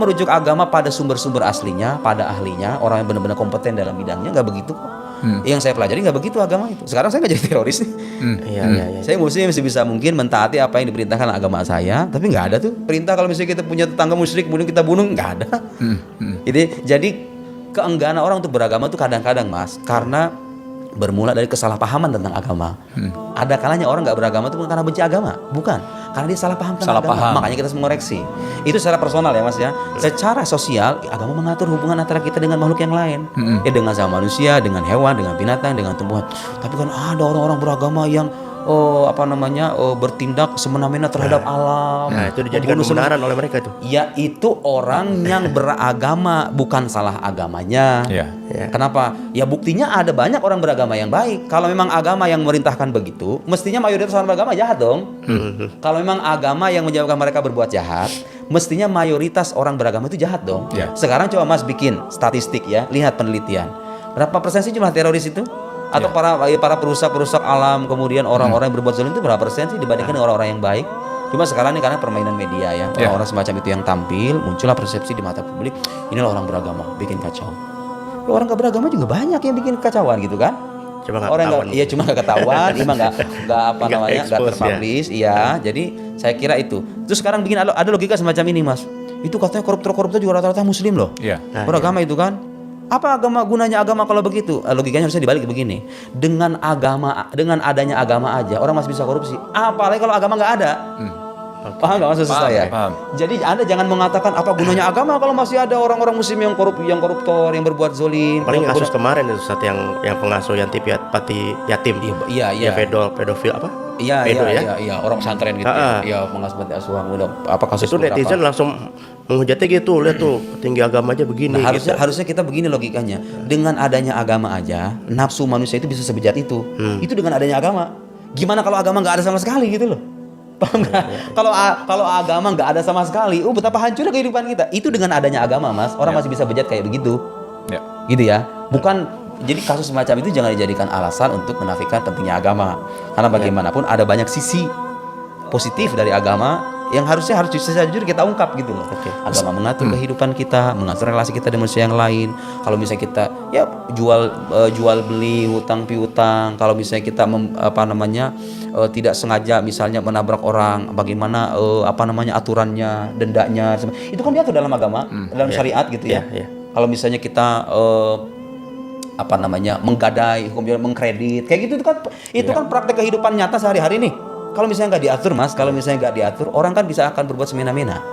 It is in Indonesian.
merujuk agama pada sumber-sumber aslinya, pada ahlinya, orang yang benar-benar kompeten dalam bidangnya, nggak begitu kok. Yang saya pelajari nggak begitu agama itu. Sekarang saya nggak jadi teroris nih. Iya. Saya muslim sebisa mungkin mentaati apa yang diperintahkan agama saya, tapi nggak ada tuh perintah kalau misalnya kita punya tetangga musyrik kemudian kita bunuh, nggak ada. Jadi keengganan orang untuk beragama tuh kadang-kadang Mas, karena bermula dari kesalahpahaman tentang agama. Ada kalanya orang nggak beragama itu bukan karena benci agama, bukan, karena dia salah paham tentang agama. Makanya kita harus mengoreksi. Itu secara personal ya Mas ya. Secara sosial, agama mengatur hubungan antara kita dengan makhluk yang lain. Ya dengan sama manusia, dengan hewan, dengan binatang, dengan tumbuhan. Tapi kan ada orang-orang beragama yang bertindak semena-mena terhadap alam. Nah, itu dijadikan kebenaran oleh mereka itu. Ya itu orang yang beragama, bukan salah agamanya. Kenapa? Ya buktinya ada banyak orang beragama yang baik. Kalau memang agama yang memerintahkan begitu, mestinya mayoritas orang beragama jahat dong. Kalau memang agama yang menyebabkan mereka berbuat jahat, mestinya mayoritas orang beragama itu jahat dong. Sekarang coba Mas bikin statistik ya, lihat penelitian. Berapa persen sih jumlah teroris itu? Atau para perusak alam, kemudian orang-orang yang berbuat zalim itu berapa persen sih dibandingkan dengan orang-orang yang baik? Cuma sekarang ini karena permainan media ya, orang-orang semacam itu yang tampil, muncullah persepsi di mata publik, inilah orang beragama, bikin kacau. Ya, orang gak beragama juga banyak yang bikin kacauan gitu kan? Cuma nggak ketahuan, nggak terpublish, iya. Jadi saya kira itu. Terus sekarang bikin ada logika semacam ini Mas. Itu katanya koruptor juga rata-rata Muslim loh. Beragama itu kan. Apa gunanya agama kalau begitu? Logikanya harusnya dibalik begini. Dengan adanya agama aja orang masih bisa korupsi. Apalagi kalau agama nggak ada. Paham nggak maksud saya? Paham. Jadi Anda jangan mengatakan apa gunanya agama kalau masih ada orang-orang Muslim yang koruptor, yang berbuat zolim. Paling kasus kemarin itu saat yang pengasuh panti yatim. Iya. Pedofil apa? Iya, orang pesantren gitu ya. Pengasuh panti asuhan. Apa kasus itu netizen langsung menghujatnya gitu, lihat tuh tinggi agama aja begini. Nah, harusnya kita begini logikanya. Dengan adanya agama aja, nafsu manusia itu bisa sebejat itu. Itu dengan adanya agama. Gimana kalau agama nggak ada sama sekali gitu loh? Paham nggak? Kalau agama nggak ada sama sekali, betapa hancurnya kehidupan kita. Itu dengan adanya agama Mas, orang masih bisa bejat kayak begitu. Gitu ya. Bukan. Jadi kasus semacam itu jangan dijadikan alasan untuk menafikan pentingnya agama. Karena bagaimanapun ada banyak sisi positif dari agama yang harus jujur kita ungkap gitu loh. Agama mengatur kehidupan kita, mengatur relasi kita dengan manusia yang lain. Kalau misalnya kita ya jual beli, hutang piutang, kalau misalnya kita tidak sengaja misalnya menabrak orang, bagaimana aturannya, dendanya, itu kan diatur dalam agama, dalam syariat gitu ya. Kalau misalnya kita menggadai, mengkredit, kayak gitu itu kan praktek kehidupan nyata sehari-hari nih. Kalau misalnya nggak diatur Mas, orang kan bisa akan berbuat semena-mena.